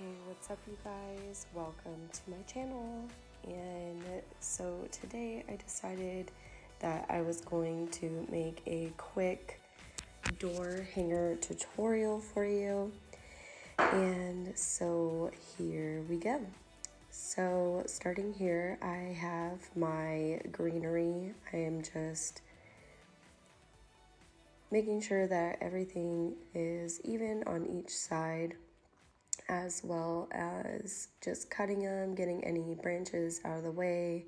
Hey, what's up you guys? Welcome to my channel. And so today I decided that I was going to make a quick door hanger tutorial for you. And so here we go. So starting here, I have my greenery. I am just making sure that everything is even on each side, as well as just cutting them, getting any branches out of the way,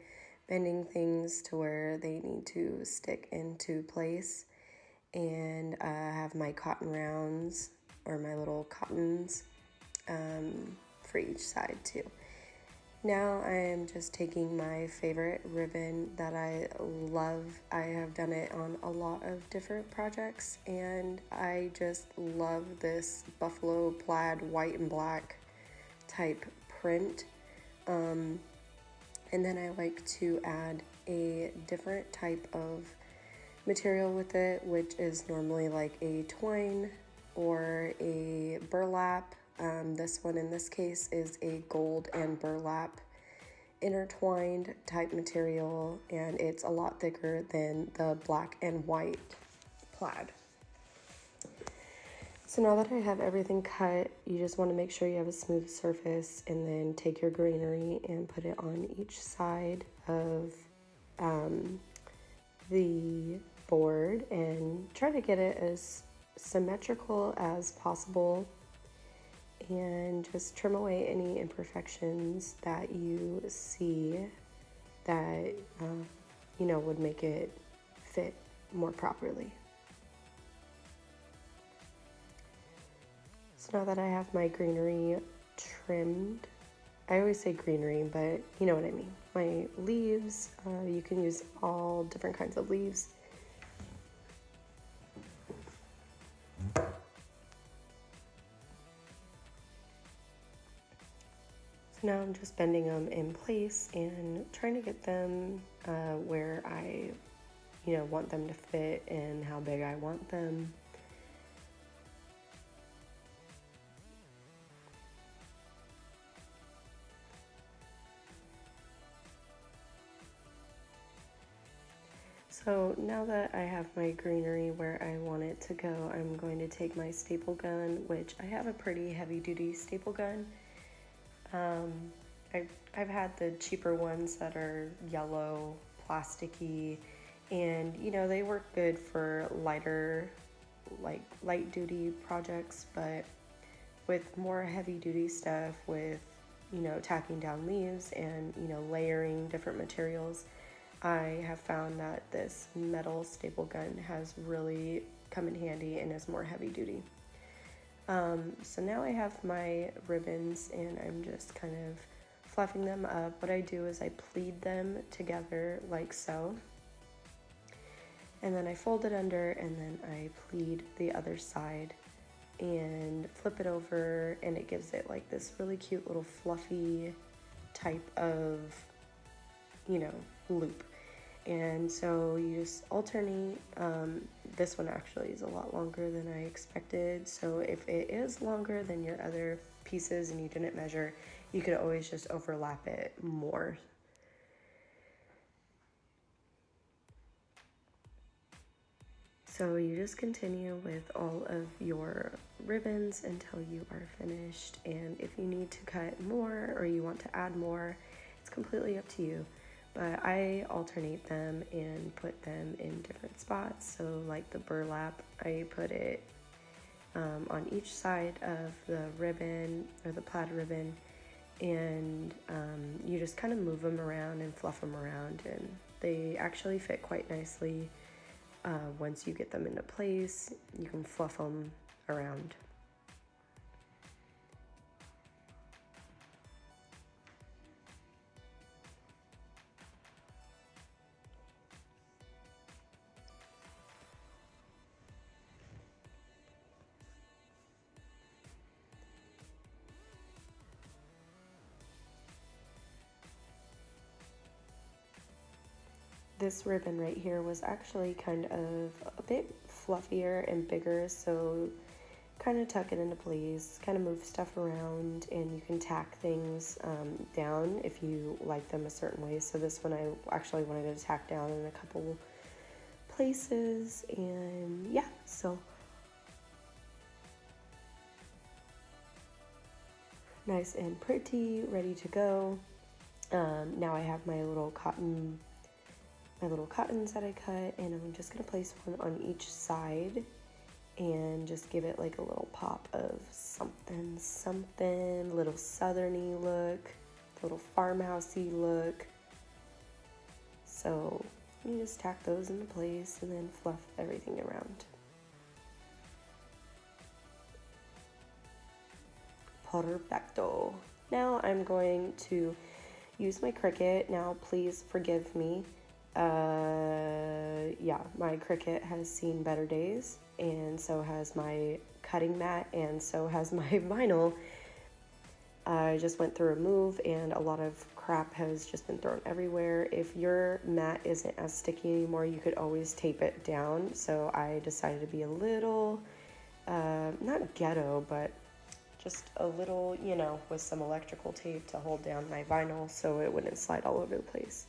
bending things to where they need to stick into place. And I have my cotton rounds, or my little cottons, for each side too. Now I am just taking my favorite ribbon that I love. I have done it on a lot of different projects, and I just love this buffalo plaid white and black type print. And then I like to add a different type of material with it, which is normally like a twine or a burlap. This one in this case is a gold and burlap intertwined type material, and it's a lot thicker than the black and white plaid. So now that I have everything cut, you just want to make sure you have a smooth surface, and then take your greenery and put it on each side of the board and try to get it as symmetrical as possible, and just trim away any imperfections that you see that would make it fit more properly. So now that I have my greenery trimmed, I always say greenery, but you know what I mean. My leaves, you can use all different kinds of leaves. So now I'm just bending them in place and trying to get them where I, want them to fit and how big I want them. So now that I have my greenery where I want it to go, I'm going to take my staple gun, which I have a pretty heavy duty staple gun. I've had the cheaper ones that are yellow, plasticky, and they work good for lighter, like light duty projects, but with more heavy duty stuff, with tacking down leaves and layering different materials, I have found that this metal staple gun has really come in handy and is more heavy duty. So now I have my ribbons and I'm just kind of fluffing them up. What I do is I pleat them together like so, and then I fold it under, and then I pleat the other side and flip it over, and it gives it like this really cute little fluffy type of loop. And so you just alternate. This one actually is a lot longer than I expected, so if it is longer than your other pieces and you didn't measure, you could always just overlap it more. So you just continue with all of your ribbons until you are finished, and if you need to cut more or you want to add more, it's completely up to you. But I alternate them and put them in different spots. So like the burlap, I put it on each side of the ribbon, or the plaid ribbon, and you just kind of move them around and fluff them around, and they actually fit quite nicely. Once you get them into place, you can fluff them around. This ribbon right here was actually kind of a bit fluffier and bigger, so kind of tuck it into place, kind of move stuff around, and you can tack things down if you like them a certain way. So this one I actually wanted to tack down in a couple places, and yeah, so nice and pretty, ready to go. Now I have my little cottons that I cut, and I'm just gonna place one on each side and just give it like a little pop of something, little southerny look, little farmhousey look. So you just tack those into place and then fluff everything around. Perfecto. Now I'm going to use my Cricut. Now please forgive me. Yeah, my Cricut has seen better days, and so has my cutting mat, and so has my vinyl. I just went through a move, and a lot of crap has just been thrown everywhere. If your mat isn't as sticky anymore, you could always tape it down. So I decided to be a little, not ghetto, but just a little, you know, with some electrical tape to hold down my vinyl so it wouldn't slide all over the place.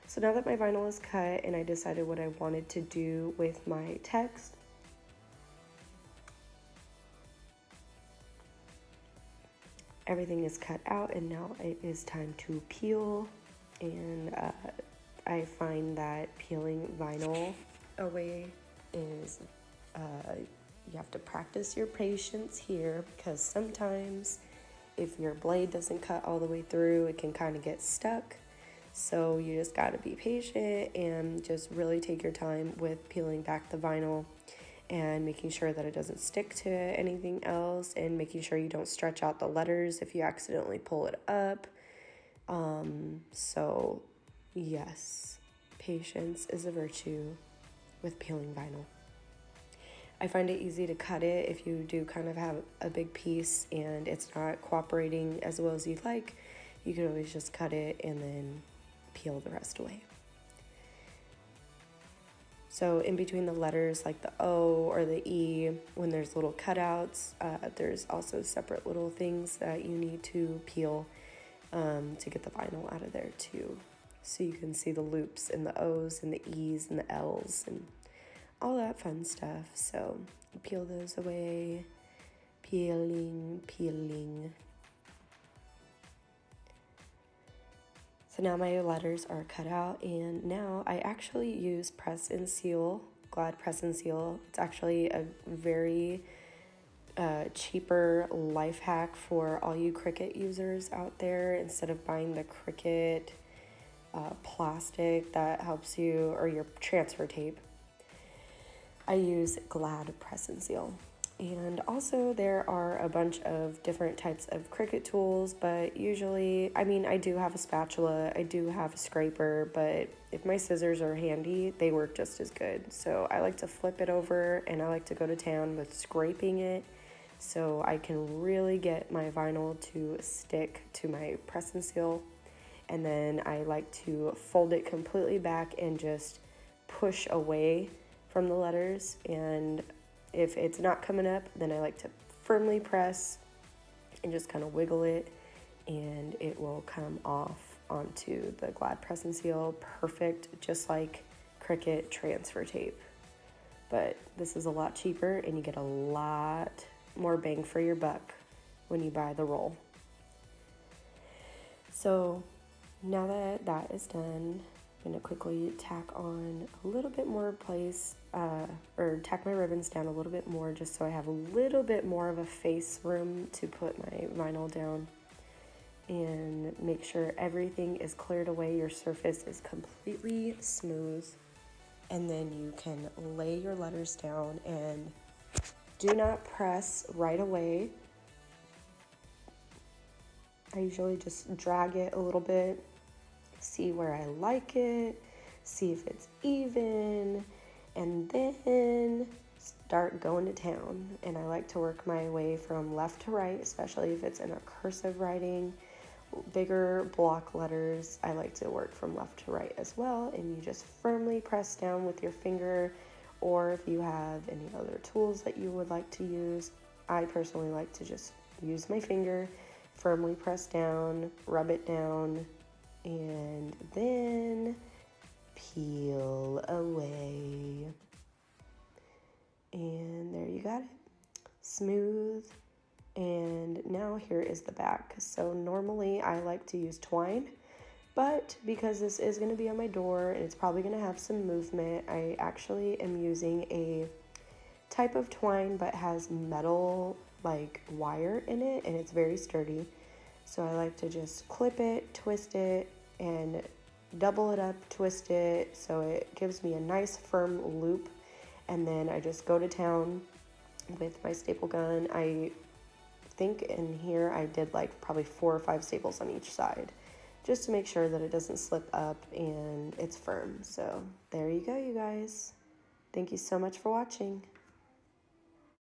So now that my vinyl is cut and I decided what I wanted to do with my text, everything is cut out, and now it is time to peel. And I find that peeling vinyl away is, you have to practice your patience here, because sometimes if your blade doesn't cut all the way through, it can kind of get stuck. So you just got to be patient and just really take your time with peeling back the vinyl and making sure that it doesn't stick to anything else, and making sure you don't stretch out the letters if you accidentally pull it up. So yes, patience is a virtue with peeling vinyl. I find it easy to cut it if you do kind of have a big piece and it's not cooperating as well as you'd like. You can always just cut it and then peel the rest away. So in between the letters like the O or the E, when there's little cutouts, there's also separate little things that you need to peel to get the vinyl out of there too. So you can see the loops and the O's and the E's and the L's and all that fun stuff. So peel those away, peeling. So now my letters are cut out, and now I actually use press and seal, Glad press and seal. It's actually a very cheaper life hack for all you Cricut users out there. Instead of buying the Cricut plastic that helps you, or your transfer tape, I use Glad press and seal. And also there are a bunch of different types of Cricut tools, but usually, I mean, I do have a spatula, I do have a scraper, but if my scissors are handy, they work just as good. So I like to flip it over, and I like to go to town with scraping it so I can really get my vinyl to stick to my press and seal. And then I like to fold it completely back and just push away from the letters, and if it's not coming up, then I like to firmly press and just kind of wiggle it, and it will come off onto the Glad press and seal perfect, just like Cricut transfer tape. But this is a lot cheaper, and you get a lot more bang for your buck when you buy the roll. So now that that is done, I'm going to quickly tack on a little bit more place, or tack my ribbons down a little bit more, just so I have a little bit more of a face room to put my vinyl down, and make sure everything is cleared away, your surface is completely smooth, and then you can lay your letters down, and do not press right away. I usually just drag it a little bit, see where I like it, see if it's even, and then start going to town. And I like to work my way from left to right, especially if it's in a cursive writing, bigger block letters. I like to work from left to right as well, and you just firmly press down with your finger, or if you have any other tools that you would like to use, I personally like to just use my finger, firmly press down, rub it down, and then peel away. And there you got it. Smooth. And now here is the back. So normally I like to use twine, but because this is going to be on my door and it's probably going to have some movement, I actually am using a type of twine but has metal like wire in it, and it's very sturdy. So I like to just clip it, twist it, and double it up, twist it, so it gives me a nice firm loop. And then I just go to town with my staple gun. I think in here I did like probably 4 or 5 staples on each side, just to make sure that it doesn't slip up and it's firm. So there you go, you guys. Thank you so much for watching.